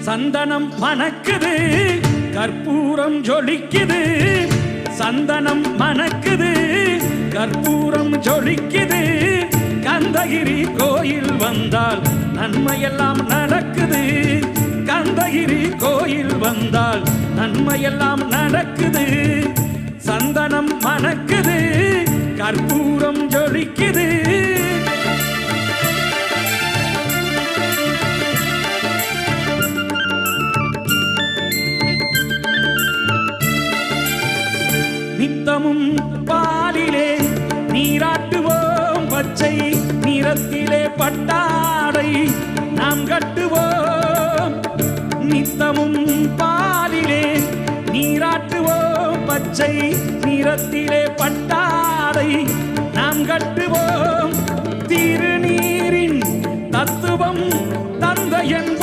சந்தனம் மணக்குது கற்பூரம் ஜொலிக்குது சந்தனம் மணக்குது கற்பூரம் ஜொலிக்குது கந்தகிரி கோயில் வந்தால் நன்மையெல்லாம் நடக்குது கந்தகிரி கோயில் வந்தால் நன்மையெல்லாம் நடக்குது சந்தனம் மணக்குது கற்பூரம் ஜொலிக்குது நித்தமும் பாலிலே நீராட்டுவோம் பச்சை நிறத்திலே பட்டாடை நாம் கட்டுவோம் நித்தமும் பாலிலே நீராட்டுவோம் பச்சை நிறத்திலே பட்டாடை நாம் கட்டுவோம் திருநீரின் தத்துவம் தந்தை என்போம்